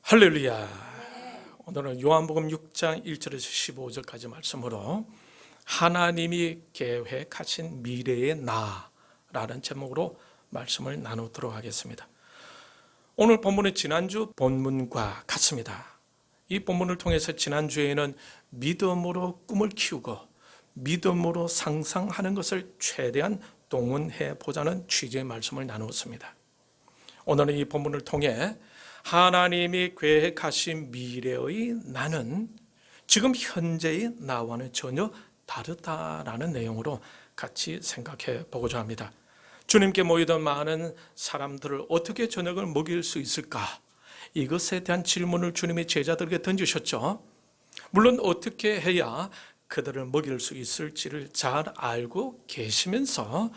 할렐루야. 오늘은 요한복음 6장 1절에서 15절까지 말씀으로 하나님이 계획하신 미래의 나라는 제목으로 말씀을 나누도록 하겠습니다. 오늘 본문은 지난주 본문과 같습니다. 이 본문을 통해서 지난주에는 믿음으로 꿈을 키우고 믿음으로 상상하는 것을 최대한 동원해 보자는 취지의 말씀을 나누었습니다. 오늘은 이 본문을 통해 하나님이 계획하신 미래의 나는 지금 현재의 나와는 전혀 다르다라는 내용으로 같이 생각해 보고자 합니다. 주님께 모이던 많은 사람들을 어떻게 저녁을 먹일 수 있을까? 이것에 대한 질문을 주님이 제자들에게 던지셨죠. 물론 어떻게 해야 그들을 먹일 수 있을지를 잘 알고 계시면서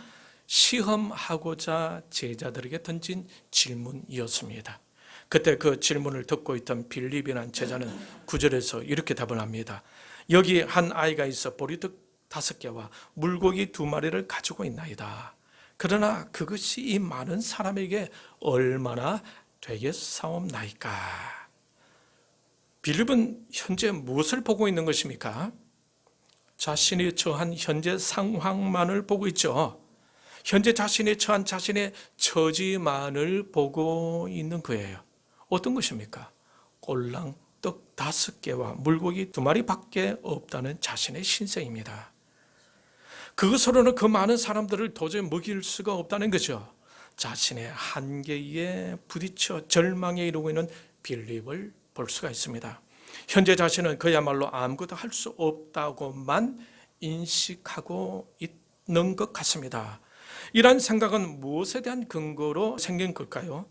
시험하고자 제자들에게 던진 질문이었습니다. 그때 그 질문을 듣고 있던 빌립이라는 제자는 9절에서 이렇게 답을 합니다. 여기 한 아이가 있어 보리떡 5개와 물고기 2마리를 가지고 있나이다. 그러나 그것이 이 많은 사람에게 얼마나 되겠사옵나이까. 빌립은 현재 무엇을 보고 있는 것입니까? 자신이 처한 현재 상황만을 보고 있죠. 현재 자신이 처한 자신의 처지만을 보고 있는 거예요. 어떤 것입니까? 꼴랑 떡 5개와 물고기 2마리밖에 없다는 자신의 신세입니다. 그것으로는 그 많은 사람들을 도저히 먹일 수가 없다는 거죠. 자신의 한계에 부딪혀 절망에 이르고 있는 빌립을 볼 수가 있습니다. 현재 자신은 그야말로 아무것도 할 수 없다고만 인식하고 있는 것 같습니다. 이런 생각은 무엇에 대한 근거로 생긴 걸까요?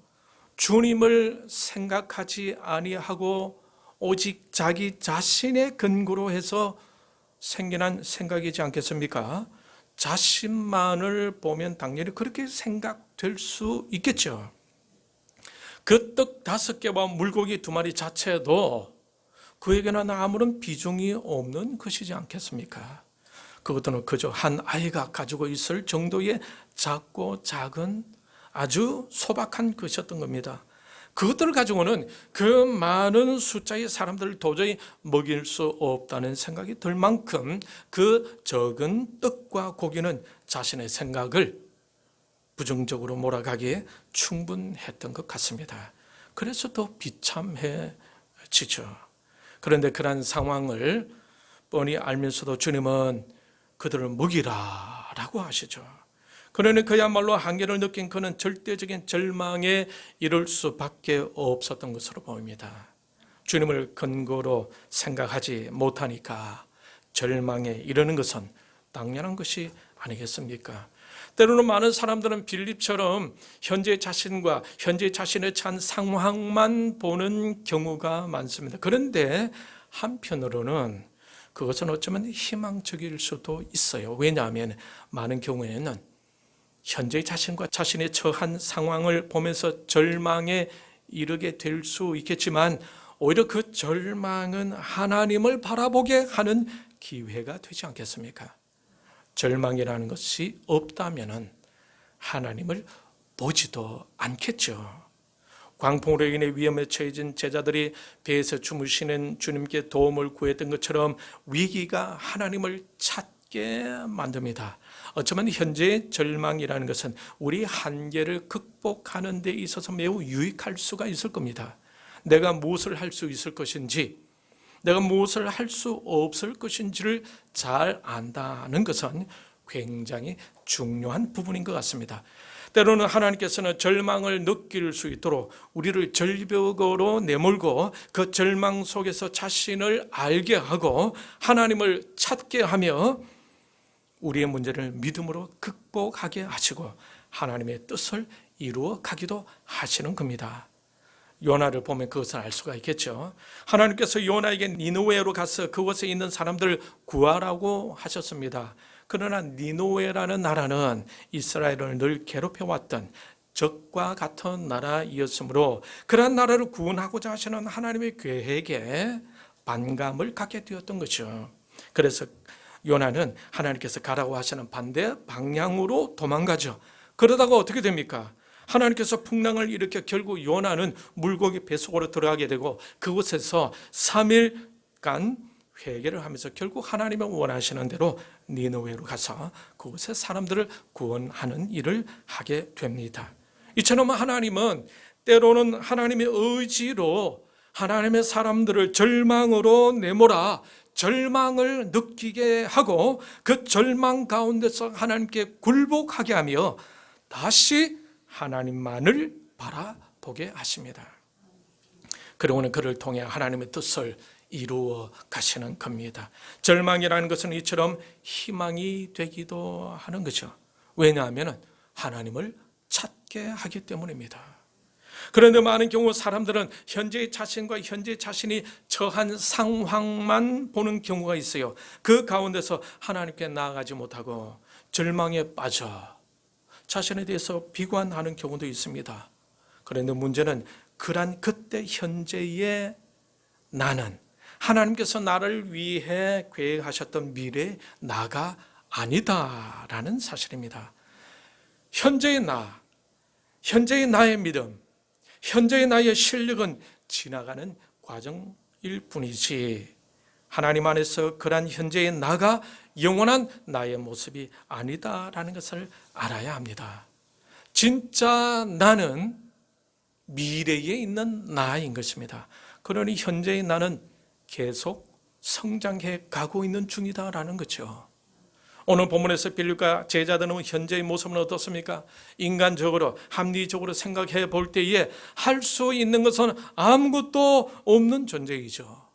주님을 생각하지 아니하고 오직 자기 자신의 근거로 해서 생겨난 생각이지 않겠습니까? 자신만을 보면 당연히 그렇게 생각될 수 있겠죠. 그 떡 5개와 물고기 2마리 자체도 그에게는 아무런 비중이 없는 것이지 않겠습니까? 그것들은 그저 한 아이가 가지고 있을 정도의 작고 작은 아주 소박한 것이었던 겁니다. 그것들을 가지고는 그 많은 숫자의 사람들을 도저히 먹일 수 없다는 생각이 들 만큼 그 적은 떡과 고기는 자신의 생각을 부정적으로 몰아가기에 충분했던 것 같습니다. 그래서 더 비참해지죠. 그런데 그런 상황을 뻔히 알면서도 주님은 그들을 먹이라라고 하시죠. 그러니 그야말로 한계를 느낀 그는 절대적인 절망에 이를 수밖에 없었던 것으로 보입니다. 주님을 근거로 생각하지 못하니까 절망에 이르는 것은 당연한 것이 아니겠습니까? 때로는 많은 사람들은 빌립처럼 현재 자신과 현재 자신의 찬 상황만 보는 경우가 많습니다. 그런데 한편으로는 그것은 어쩌면 희망적일 수도 있어요. 왜냐하면 많은 경우에는 현재 자신과 자신의 처한 상황을 보면서 절망에 이르게 될 수 있겠지만 오히려 그 절망은 하나님을 바라보게 하는 기회가 되지 않겠습니까? 절망이라는 것이 없다면 하나님을 보지도 않겠죠. 광풍으로 인해 위험에 처해진 제자들이 배에서 주무시는 주님께 도움을 구했던 것처럼 위기가 하나님을 찾게 만듭니다. 어쩌면 현재의 절망이라는 것은 우리 한계를 극복하는 데 있어서 매우 유익할 수가 있을 겁니다. 내가 무엇을 할 수 있을 것인지, 내가 무엇을 할 수 없을 것인지를 잘 안다는 것은 굉장히 중요한 부분인 것 같습니다. 때로는 하나님께서는 절망을 느낄 수 있도록 우리를 절벽으로 내몰고 그 절망 속에서 자신을 알게 하고 하나님을 찾게 하며 우리의 문제를 믿음으로 극복하게 하시고 하나님의 뜻을 이루어 가기도 하시는 겁니다. 요나를 보면 그것을 알 수가 있겠죠. 하나님께서 요나에게 니느웨로 가서 그곳에 있는 사람들을 구하라고 하셨습니다. 그러나 니느웨라는 나라는 이스라엘을 늘 괴롭혀왔던 적과 같은 나라이었으므로 그런 나라를 구원하고자 하시는 하나님의 계획에 반감을 갖게 되었던 거죠. 그래서 요나는 하나님께서 가라고 하시는 반대 방향으로 도망가죠. 그러다가 어떻게 됩니까? 하나님께서 풍랑을 일으켜 결국 요나는 물고기 뱃속으로 들어가게 되고 그곳에서 3일간 회개를 하면서 결국 하나님이 원하시는 대로 니느웨로 가서 그곳의 사람들을 구원하는 일을 하게 됩니다. 이처럼 하나님은 때로는 하나님의 의지로 하나님의 사람들을 절망으로 내몰아 절망을 느끼게 하고 그 절망 가운데서 하나님께 굴복하게 하며 다시 하나님만을 바라보게 하십니다. 그리고는 그를 통해 하나님의 뜻을 이루어 가시는 겁니다. 절망이라는 것은 이처럼 희망이 되기도 하는 거죠. 왜냐하면 하나님을 찾게 하기 때문입니다. 그런데 많은 경우 사람들은 현재의 자신과 현재 자신이 처한 상황만 보는 경우가 있어요. 그 가운데서 하나님께 나아가지 못하고 절망에 빠져 자신에 대해서 비관하는 경우도 있습니다. 그런데 문제는 그러한 그때 현재의 나는 하나님께서 나를 위해 계획하셨던 미래의 나가 아니다라는 사실입니다. 현재의 나, 현재의 나의 믿음, 현재의 나의 실력은 지나가는 과정일 뿐이지 하나님 안에서 그러한 현재의 나가 영원한 나의 모습이 아니다라는 것을 알아야 합니다. 진짜 나는 미래에 있는 나인 것입니다. 그러니 현재의 나는 계속 성장해 가고 있는 중이다라는 거죠. 오늘 본문에서 빌립과 제자들은 현재의 모습은 어떻습니까? 인간적으로 합리적으로 생각해 볼 때에 할 수 있는 것은 아무것도 없는 존재이죠.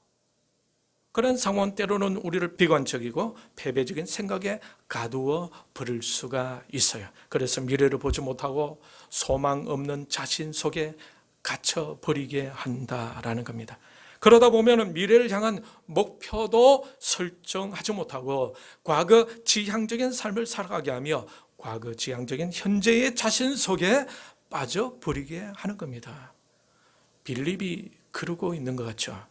그런 상황 때로는 우리를 비관적이고 패배적인 생각에 가두어 버릴 수가 있어요. 그래서 미래를 보지 못하고 소망 없는 자신 속에 갇혀 버리게 한다라는 겁니다. 그러다 보면 미래를 향한 목표도 설정하지 못하고 과거 지향적인 삶을 살아가게 하며 과거 지향적인 현재의 자신 속에 빠져버리게 하는 겁니다. 빌립이 그러고 있는 것 같죠.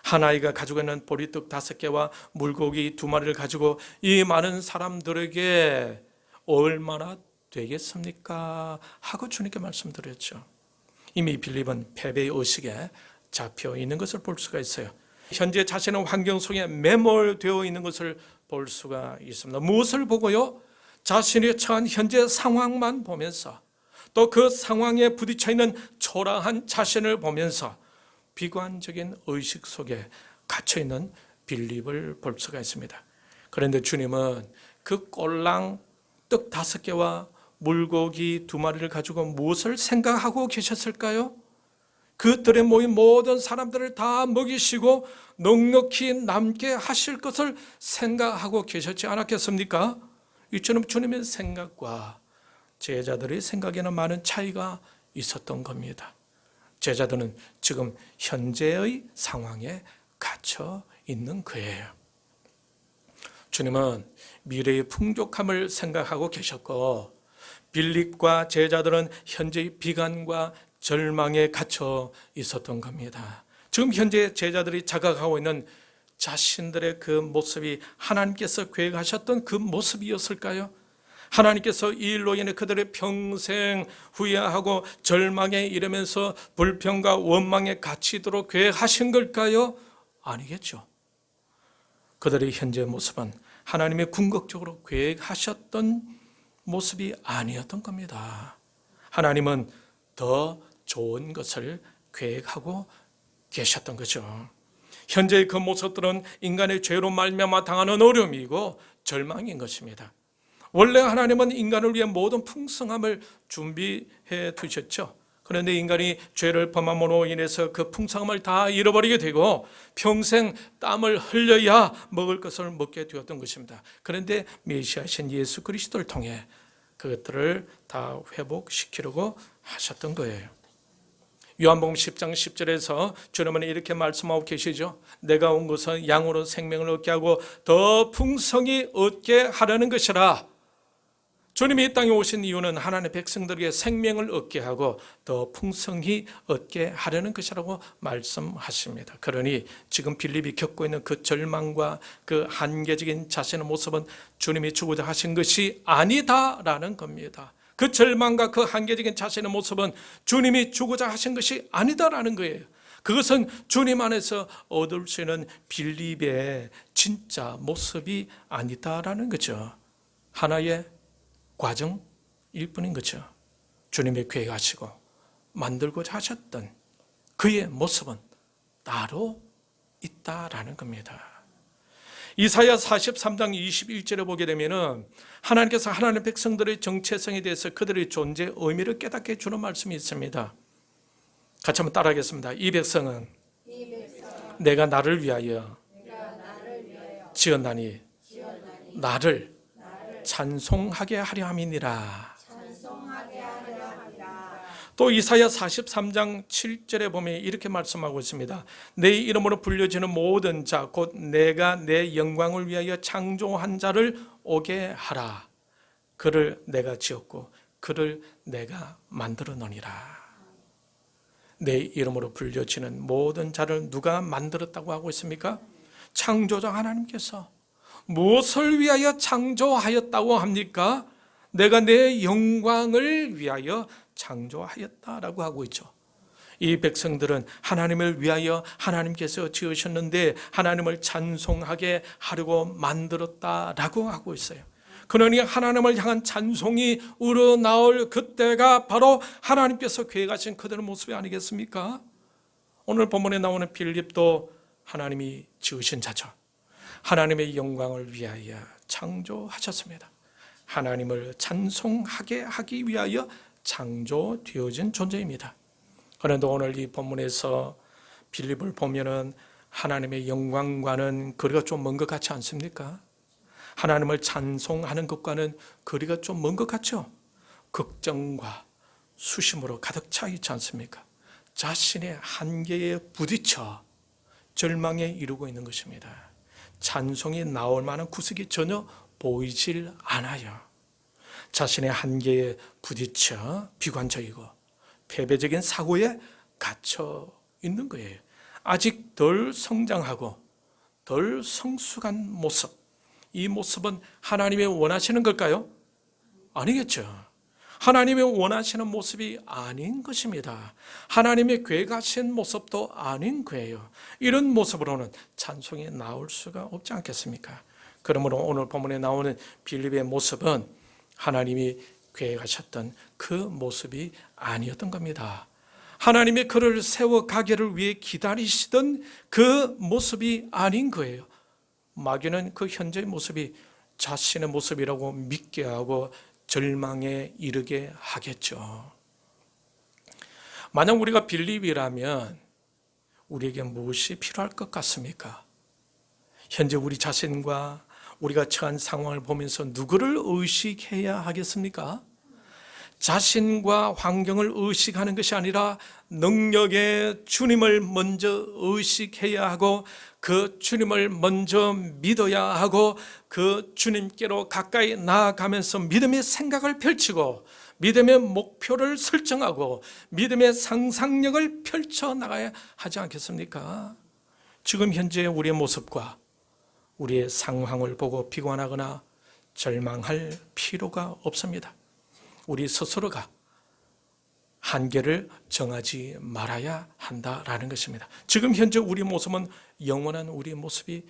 한 아이가 가지고 있는 보리떡 5개와 물고기 2마리를 가지고 이 많은 사람들에게 얼마나 되겠습니까? 하고 주님께 말씀드렸죠. 이미 빌립은 패배의 의식에 잡혀 있는 것을 볼 수가 있어요. 현재 자신의 환경 속에 매몰되어 있는 것을 볼 수가 있습니다. 무엇을 보고요? 자신이 처한 현재 상황만 보면서 또 그 상황에 부딪혀 있는 초라한 자신을 보면서 비관적인 의식 속에 갇혀 있는 빌립을 볼 수가 있습니다. 그런데 주님은 그 꼴랑 떡 5개와 물고기 2마리를 가지고 무엇을 생각하고 계셨을까요? 그들에 모인 모든 사람들을 다 먹이시고 넉넉히 남게 하실 것을 생각하고 계셨지 않았겠습니까? 이처럼 주님의 생각과 제자들의 생각에는 많은 차이가 있었던 겁니다. 제자들은 지금 현재의 상황에 갇혀 있는 거예요. 주님은 미래의 풍족함을 생각하고 계셨고 빌립과 제자들은 현재의 비관과 절망에 갇혀 있었던 겁니다. 지금 현재 제자들이 자각하고 있는 자신들의 그 모습이 하나님께서 계획하셨던 그 모습이었을까요? 하나님께서 이 일로 인해 그들의 평생 후회하고 절망에 이르면서 불평과 원망에 갇히도록 계획하신 걸까요? 아니겠죠. 그들의 현재 모습은 하나님의 궁극적으로 계획하셨던 모습이 아니었던 겁니다. 하나님은 더 좋은 것을 계획하고 계셨던 거죠. 현재의 그 모습들은 인간의 죄로 말미암아 당하는 어려움이고 절망인 것입니다. 원래 하나님은 인간을 위해 모든 풍성함을 준비해 두셨죠. 그런데 인간이 죄를 범함으로 인해서 그 풍성함을 다 잃어버리게 되고 평생 땀을 흘려야 먹을 것을 먹게 되었던 것입니다. 그런데 메시아신 예수 그리스도를 통해 그것들을 다 회복시키려고 하셨던 거예요. 요한복음 10장 10절에서 주님은 이렇게 말씀하고 계시죠. 내가 온 것은 양으로 생명을 얻게 하고 더 풍성히 얻게 하려는 것이라. 주님이 이 땅에 오신 이유는 하나님의 백성들에게 생명을 얻게 하고 더 풍성히 얻게 하려는 것이라고 말씀하십니다. 그러니 지금 빌립이 겪고 있는 그 절망과 그 한계적인 자신의 모습은 주님이 주고자 하신 것이 아니다라는 겁니다. 그 절망과 그 한계적인 자신의 모습은 주님이 주고자 하신 것이 아니다라는 거예요. 그것은 주님 안에서 얻을 수 있는 빌립의 진짜 모습이 아니다라는 거죠. 하나의 과정일 뿐인 거죠. 주님의 계획하시고 만들고자 하셨던 그의 모습은 따로 있다라는 겁니다. 이사야 43장 21절에 보게 되면은 하나님께서 하나님의 백성들의 정체성에 대해서 그들의 존재 의미를 깨닫게 해주는 말씀이 있습니다. 같이 한번 따라하겠습니다. 이 백성은 내가 나를 위하여 지었나니 나를 찬송하게 하려 함이니라. 또 이사야 43장 7절에 보면 이렇게 말씀하고 있습니다. 내 이름으로 불려지는 모든 자 곧 내가 내 영광을 위하여 창조한 자를 오게 하라. 그를 내가 지었고 그를 내가 만들어놓으리라. 내 이름으로 불려지는 모든 자를 누가 만들었다고 하고 있습니까? 창조자 하나님께서. 무엇을 위하여 창조하였다고 합니까? 내가 내 영광을 위하여 창조하였다라고 하고 있죠. 이 백성들은 하나님을 위하여 하나님께서 지으셨는데 하나님을 찬송하게 하려고 만들었다라고 하고 있어요. 그러니 하나님을 향한 찬송이 우러나올 그때가 바로 하나님께서 계획하신 그들의 모습이 아니겠습니까? 오늘 본문에 나오는 빌립도 하나님이 지으신 자죠. 하나님의 영광을 위하여 창조하셨습니다. 하나님을 찬송하게 하기 위하여 창조되어진 존재입니다. 그런데 오늘 이 본문에서 빌립을 보면은 하나님의 영광과는 거리가 좀 먼 것 같지 않습니까? 하나님을 찬송하는 것과는 거리가 좀 먼 것 같죠? 걱정과 수심으로 가득 차 있지 않습니까? 자신의 한계에 부딪혀 절망에 이르고 있는 것입니다. 찬송이 나올 만한 구석이 전혀 보이질 않아요. 자신의 한계에 부딪혀 비관적이고 패배적인 사고에 갇혀 있는 거예요. 아직 덜 성장하고 덜 성숙한 모습, 이 모습은 하나님이 원하시는 걸까요? 아니겠죠. 하나님이 원하시는 모습이 아닌 것입니다. 하나님의 계획하신 모습도 아닌 거예요. 이런 모습으로는 찬송이 나올 수가 없지 않겠습니까? 그러므로 오늘 본문에 나오는 빌립의 모습은 하나님이 계획하셨던 그 모습이 아니었던 겁니다. 하나님이 그를 세워가기를 위해 기다리시던 그 모습이 아닌 거예요. 마귀는 그 현재의 모습이 자신의 모습이라고 믿게 하고 절망에 이르게 하겠죠. 만약 우리가 빌립이라면 우리에게 무엇이 필요할 것 같습니까? 현재 우리 자신과 우리가 처한 상황을 보면서 누구를 의식해야 하겠습니까? 자신과 환경을 의식하는 것이 아니라 능력의 주님을 먼저 의식해야 하고 그 주님을 먼저 믿어야 하고 그 주님께로 가까이 나아가면서 믿음의 생각을 펼치고 믿음의 목표를 설정하고 믿음의 상상력을 펼쳐나가야 하지 않겠습니까? 지금 현재 우리의 모습과 우리의 상황을 보고 비관하거나 절망할 필요가 없습니다. 우리 스스로가 한계를 정하지 말아야 한다라는 것입니다. 지금 현재 우리 모습은 영원한 우리 모습이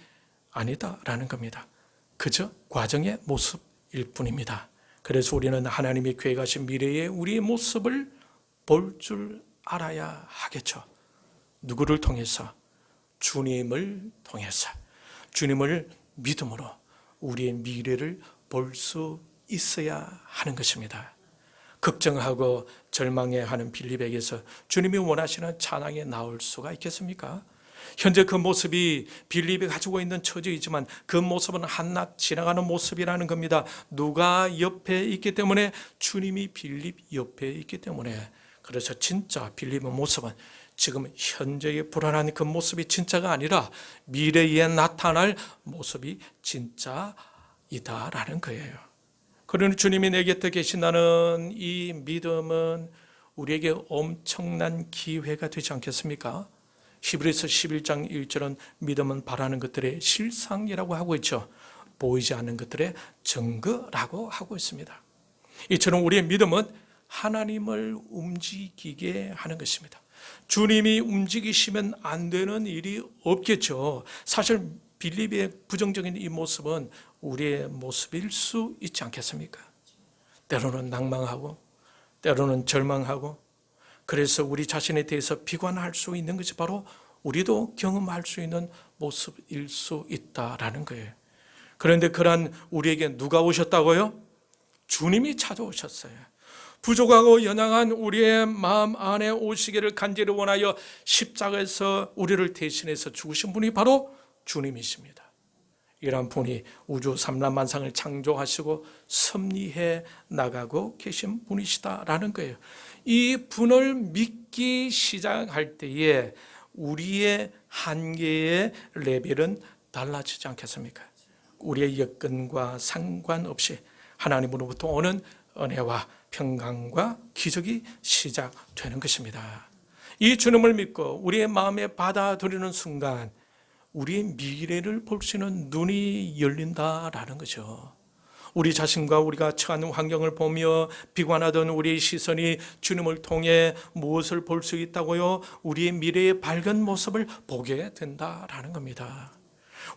아니다라는 겁니다. 그저 과정의 모습일 뿐입니다. 그래서 우리는 하나님이 계획하신 미래의 우리의 모습을 볼 줄 알아야 하겠죠. 누구를 통해서? 주님을 통해서. 주님을 믿음으로 우리의 미래를 볼 수 있어야 하는 것입니다. 걱정하고 절망해하는 빌립에게서 주님이 원하시는 찬양이 나올 수가 있겠습니까? 현재 그 모습이 빌립이 가지고 있는 처지이지만 그 모습은 한낱 지나가는 모습이라는 겁니다. 누가 옆에 있기 때문에? 주님이 빌립 옆에 있기 때문에. 그래서 진짜 빌립의 모습은 지금 현재의 불안한 그 모습이 진짜가 아니라 미래에 나타날 모습이 진짜이다라는 거예요. 그러니 주님이 내 곁에 계신다는 이 믿음은 우리에게 엄청난 기회가 되지 않겠습니까? 히브리서 11장 1절은 믿음은 바라는 것들의 실상이라고 하고 있죠. 보이지 않는 것들의 증거라고 하고 있습니다. 이처럼 우리의 믿음은 하나님을 움직이게 하는 것입니다. 주님이 움직이시면 안 되는 일이 없겠죠. 사실 빌립의 부정적인 이 모습은 우리의 모습일 수 있지 않겠습니까? 때로는 낭망하고 때로는 절망하고, 그래서 우리 자신에 대해서 비관할 수 있는 것이 바로 우리도 경험할 수 있는 모습일 수 있다라는 거예요. 그런데 그러한 우리에게 누가 오셨다고요? 주님이 찾아오셨어요. 부족하고 연약한 우리의 마음 안에 오시기를 간절히 원하여 십자가에서 우리를 대신해서 죽으신 분이 바로 주님이십니다. 이러한 분이 우주 삼라만상을 창조하시고 섭리해 나가고 계신 분이시다라는 거예요. 이 분을 믿기 시작할 때에 우리의 한계의 레벨은 달라지지 않겠습니까? 우리의 여건과 상관없이 하나님으로부터 오는 은혜와 평강과 기적이 시작되는 것입니다. 이 주님을 믿고 우리의 마음에 받아들이는 순간 우리의 미래를 볼 수 있는 눈이 열린다라는 거죠. 우리 자신과 우리가 처한 환경을 보며 비관하던 우리의 시선이 주님을 통해 무엇을 볼 수 있다고요? 우리의 미래의 밝은 모습을 보게 된다라는 겁니다.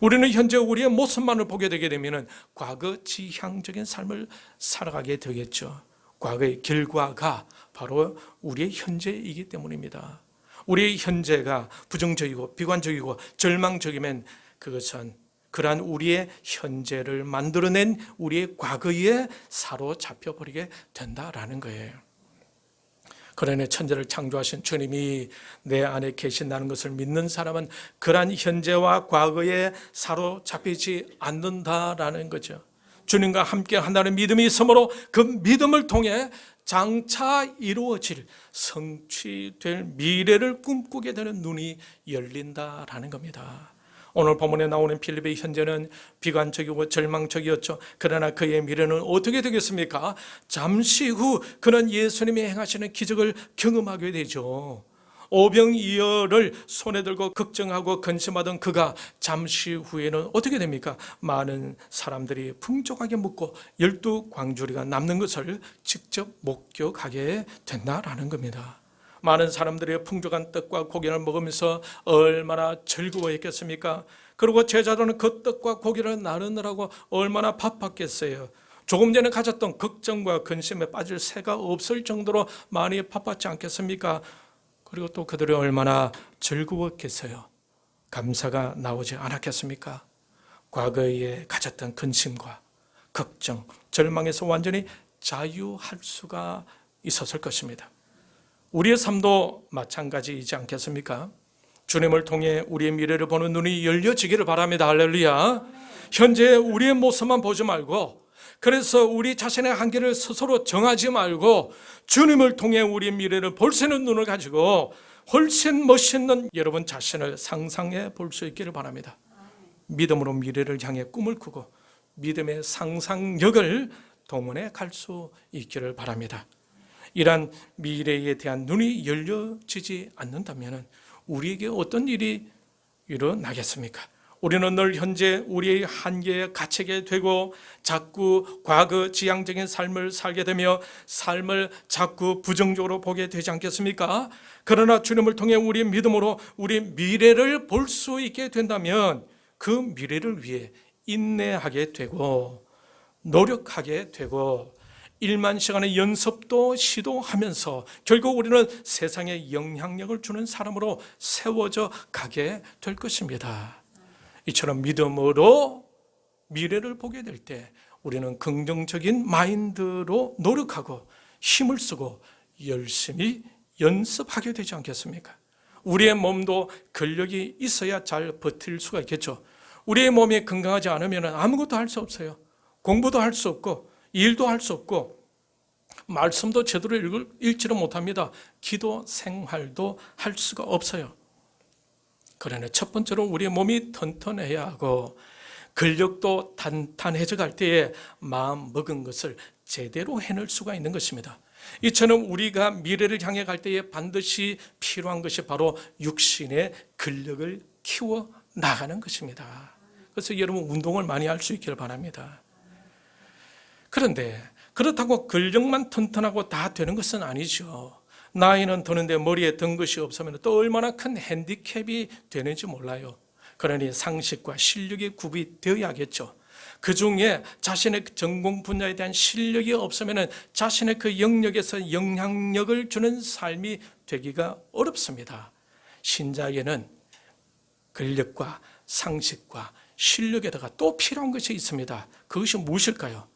우리는 현재 우리의 모습만을 보게 되게 되면 과거 지향적인 삶을 살아가게 되겠죠. 과거의 결과가 바로 우리의 현재이기 때문입니다. 우리의 현재가 부정적이고 비관적이고 절망적이면 그것은 그러한 우리의 현재를 만들어낸 우리의 과거에 사로잡혀 버리게 된다라는 거예요. 그러나 천지를 창조하신 주님이 내 안에 계신다는 것을 믿는 사람은 그러한 현재와 과거에 사로잡히지 않는다라는 거죠. 주님과 함께 한다는 믿음이 있으므로 그 믿음을 통해 장차 이루어질 성취될 미래를 꿈꾸게 되는 눈이 열린다라는 겁니다. 오늘 본문에 나오는 빌립의 현재는 비관적이고 절망적이었죠. 그러나 그의 미래는 어떻게 되겠습니까? 잠시 후 그는 예수님이 행하시는 기적을 경험하게 되죠. 오병이어를 손에 들고 걱정하고 근심하던 그가 잠시 후에는 어떻게 됩니까? 많은 사람들이 풍족하게 먹고 12광주리가 남는 것을 직접 목격하게 된다라는 겁니다. 많은 사람들이 풍족한 떡과 고기를 먹으면서 얼마나 즐거워했겠습니까? 그리고 제자들은 그 떡과 고기를 나누느라고 얼마나 바빴겠어요. 조금 전에 가졌던 걱정과 근심에 빠질 새가 없을 정도로 많이 바빴지 않겠습니까? 그리고 또 그들이 얼마나 즐거웠겠어요. 감사가 나오지 않았겠습니까? 과거에 가졌던 근심과 걱정, 절망에서 완전히 자유할 수가 있었을 것입니다. 우리의 삶도 마찬가지이지 않겠습니까? 주님을 통해 우리의 미래를 보는 눈이 열려지기를 바랍니다. 할렐루야. 현재 우리의 모습만 보지 말고, 그래서 우리 자신의 한계를 스스로 정하지 말고 주님을 통해 우리의 미래를 볼 수 있는 눈을 가지고 훨씬 멋있는 여러분 자신을 상상해 볼 수 있기를 바랍니다. 믿음으로 미래를 향해 꿈을 꾸고 믿음의 상상력을 동원해 갈 수 있기를 바랍니다. 이러한 미래에 대한 눈이 열려지지 않는다면 우리에게 어떤 일이 일어나겠습니까? 우리는 늘 현재 우리의 한계에 갇히게 되고 자꾸 과거 지향적인 삶을 살게 되며 삶을 자꾸 부정적으로 보게 되지 않겠습니까? 그러나 주님을 통해 우리의 믿음으로 우리 미래를 볼 수 있게 된다면 그 미래를 위해 인내하게 되고 노력하게 되고 1만 시간의 연습도 시도하면서 결국 우리는 세상에 영향력을 주는 사람으로 세워져 가게 될 것입니다. 이처럼 믿음으로 미래를 보게 될 때 우리는 긍정적인 마인드로 노력하고 힘을 쓰고 열심히 연습하게 되지 않겠습니까? 우리의 몸도 근력이 있어야 잘 버틸 수가 있겠죠. 우리의 몸이 건강하지 않으면 아무것도 할 수 없어요. 공부도 할 수 없고 일도 할 수 없고 말씀도 제대로 읽지를 못합니다. 기도 생활도 할 수가 없어요. 그러나 첫 번째로 우리의 몸이 튼튼해야 하고 근력도 탄탄해져 갈 때에 마음 먹은 것을 제대로 해낼 수가 있는 것입니다. 이처럼 우리가 미래를 향해 갈 때에 반드시 필요한 것이 바로 육신의 근력을 키워 나가는 것입니다. 그래서 여러분 운동을 많이 할 수 있기를 바랍니다. 그런데 그렇다고 근력만 튼튼하고 다 되는 것은 아니죠. 나이는 드는데 머리에 든 것이 없으면 또 얼마나 큰 핸디캡이 되는지 몰라요. 그러니 상식과 실력이 구비되어야겠죠. 그 중에 자신의 전공 분야에 대한 실력이 없으면 자신의 그 영역에서 영향력을 주는 삶이 되기가 어렵습니다. 신자에게는 근력과 상식과 실력에다가 또 필요한 것이 있습니다. 그것이 무엇일까요?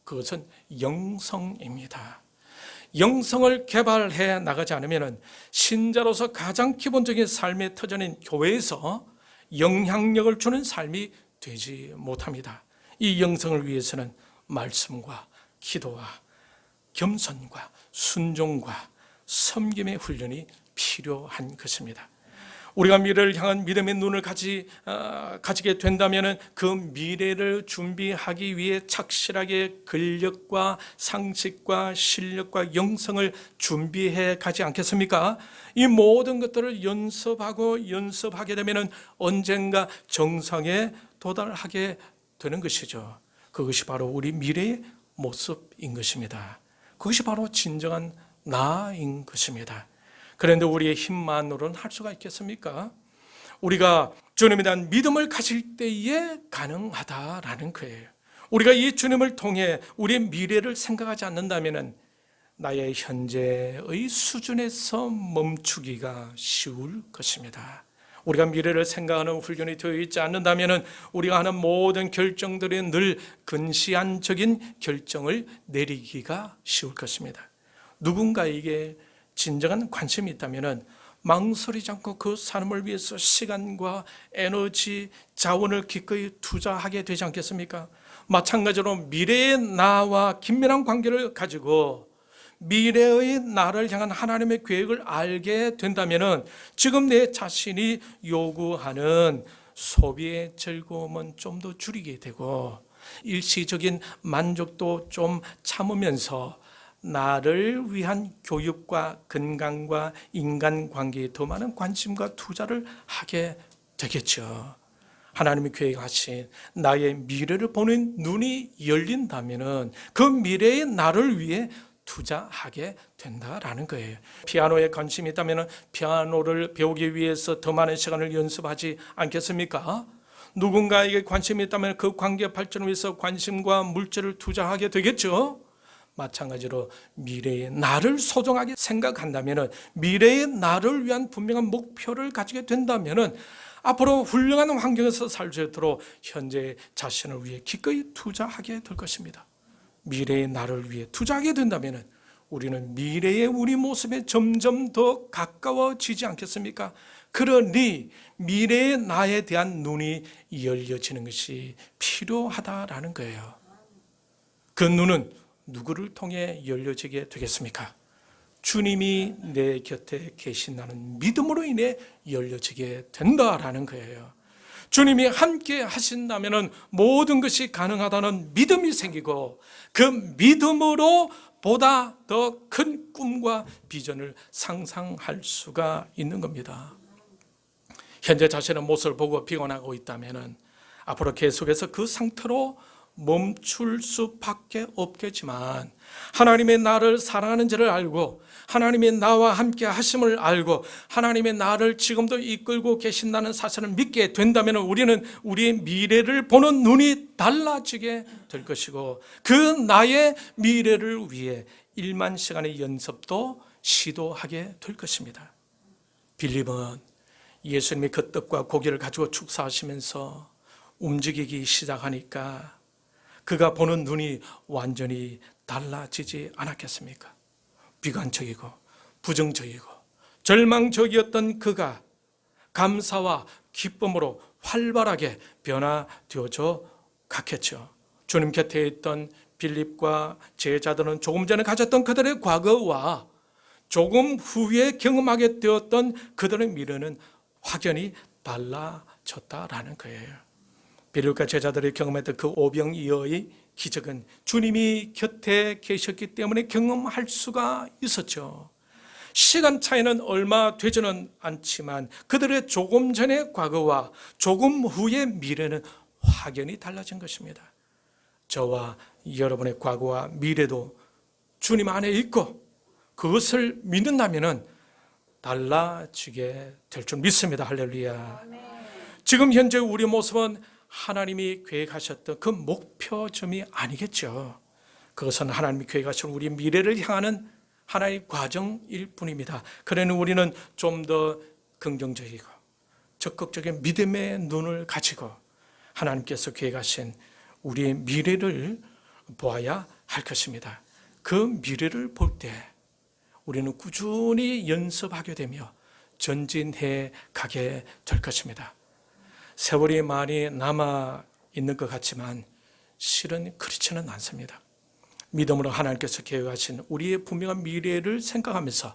그것은 영성입니다. 영성을 개발해 나가지 않으면 신자로서 가장 기본적인 삶의 터전인 교회에서 영향력을 주는 삶이 되지 못합니다. 이 영성을 위해서는 말씀과 기도와 겸손과 순종과 섬김의 훈련이 필요한 것입니다. 우리가 미래를 향한 믿음의 눈을 가지게 된다면 그 미래를 준비하기 위해 착실하게 근력과 상식과 실력과 영성을 준비해 가지 않겠습니까? 이 모든 것들을 연습하게 되면 언젠가 정상에 도달하게 되는 것이죠. 그것이 바로 우리 미래의 모습인 것입니다. 그것이 바로 진정한 나인 것입니다. 그런데 우리의 힘만으로는 할 수가 있겠습니까? 우리가 주님에 대한 믿음을 가질 때에 가능하다라는 거예요. 우리가 이 주님을 통해 우리의 미래를 생각하지 않는다면 나의 현재의 수준에서 멈추기가 쉬울 것입니다. 우리가 미래를 생각하는 훈련이 되어 있지 않는다면 우리가 하는 모든 결정들이 늘 근시안적인 결정을 내리기가 쉬울 것입니다. 누군가에게 진정한 관심이 있다면 망설이지 않고 그 사람을 위해서 시간과 에너지, 자원을 기꺼이 투자하게 되지 않겠습니까? 마찬가지로 미래의 나와 긴밀한 관계를 가지고 미래의 나를 향한 하나님의 계획을 알게 된다면 지금 내 자신이 요구하는 소비의 즐거움은 좀 더 줄이게 되고 일시적인 만족도 좀 참으면서 나를 위한 교육과 건강과 인간관계에 더 많은 관심과 투자를 하게 되겠죠. 하나님이 계획하신 나의 미래를 보는 눈이 열린다면 그 미래의 나를 위해 투자하게 된다라는 거예요. 피아노에 관심이 있다면 피아노를 배우기 위해서 더 많은 시간을 연습하지 않겠습니까? 누군가에게 관심이 있다면 그 관계 발전을 위해서 관심과 물질을 투자하게 되겠죠. 마찬가지로 미래의 나를 소중하게 생각한다면 미래의 나를 위한 분명한 목표를 가지게 된다면 앞으로 훌륭한 환경에서 살 수 있도록 현재 자신을 위해 기꺼이 투자하게 될 것입니다. 미래의 나를 위해 투자하게 된다면 우리는 미래의 우리 모습에 점점 더 가까워지지 않겠습니까? 그러니 미래의 나에 대한 눈이 열려지는 것이 필요하다라는 거예요. 그 눈은 누구를 통해 열려지게 되겠습니까? 주님이 내 곁에 계신다는 믿음으로 인해 열려지게 된다라는 거예요. 주님이 함께 하신다면 모든 것이 가능하다는 믿음이 생기고 그 믿음으로 보다 더 큰 꿈과 비전을 상상할 수가 있는 겁니다. 현재 자신의 모습을 보고 피곤하고 있다면 앞으로 계속해서 그 상태로 멈출 수밖에 없겠지만 하나님의 나를 사랑하는지를 알고 하나님의 나와 함께 하심을 알고 하나님의 나를 지금도 이끌고 계신다는 사실을 믿게 된다면 우리는 우리의 미래를 보는 눈이 달라지게 될 것이고 그 나의 미래를 위해 1만 시간의 연습도 시도하게 될 것입니다. 빌립은 예수님이 그 떡과 고기를 가지고 축사하시면서 움직이기 시작하니까 그가 보는 눈이 완전히 달라지지 않았겠습니까? 비관적이고 부정적이고 절망적이었던 그가 감사와 기쁨으로 활발하게 변화되어져 갔겠죠. 주님 곁에 있던 빌립과 제자들은 조금 전에 가졌던 그들의 과거와 조금 후에 경험하게 되었던 그들의 미래는 확연히 달라졌다라는 거예요. 빌립과 제자들이 경험했던 그 오병이어의 기적은 주님이 곁에 계셨기 때문에 경험할 수가 있었죠. 시간 차이는 얼마 되지는 않지만 그들의 조금 전의 과거와 조금 후의 미래는 확연히 달라진 것입니다. 저와 여러분의 과거와 미래도 주님 안에 있고 그것을 믿는다면 달라지게 될 줄 믿습니다. 할렐루야. 지금 현재 우리 모습은 하나님이 계획하셨던 그 목표점이 아니겠죠. 그것은 하나님이 계획하신 우리 미래를 향하는 하나의 과정일 뿐입니다. 그러니 우리는 좀 더 긍정적이고 적극적인 믿음의 눈을 가지고 하나님께서 계획하신 우리의 미래를 보아야 할 것입니다. 그 미래를 볼 때 우리는 꾸준히 연습하게 되며 전진해 가게 될 것입니다. 세월이 많이 남아 있는 것 같지만 실은 그렇지는 않습니다. 믿음으로 하나님께서 계획하신 우리의 분명한 미래를 생각하면서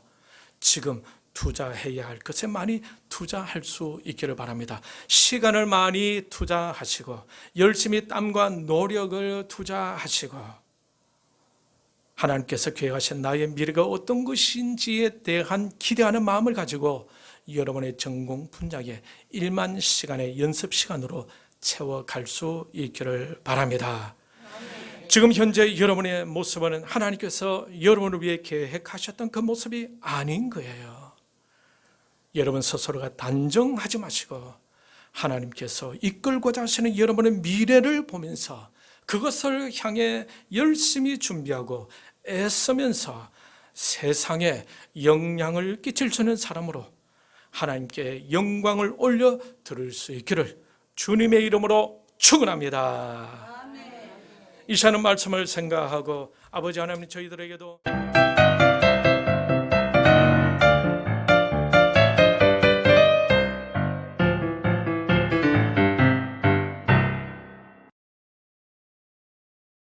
지금 투자해야 할 것에 많이 투자할 수 있기를 바랍니다. 시간을 많이 투자하시고 열심히 땀과 노력을 투자하시고 하나님께서 계획하신 나의 미래가 어떤 것인지에 대한 기대하는 마음을 가지고 여러분의 전공 분야에 1만 시간의 연습 시간으로 채워갈 수 있기를 바랍니다. 지금 현재 여러분의 모습은 하나님께서 여러분을 위해 계획하셨던 그 모습이 아닌 거예요. 여러분 스스로가 단정하지 마시고 하나님께서 이끌고자 하시는 여러분의 미래를 보면서 그것을 향해 열심히 준비하고 애쓰면서 세상에 영향을 끼칠 수 있는 사람으로 하나님께 영광을 올려 드릴 수 있기를 주님의 이름으로 축원합니다. 이 시간은 말씀을 생각하고 아버지 하나님 저희들에게도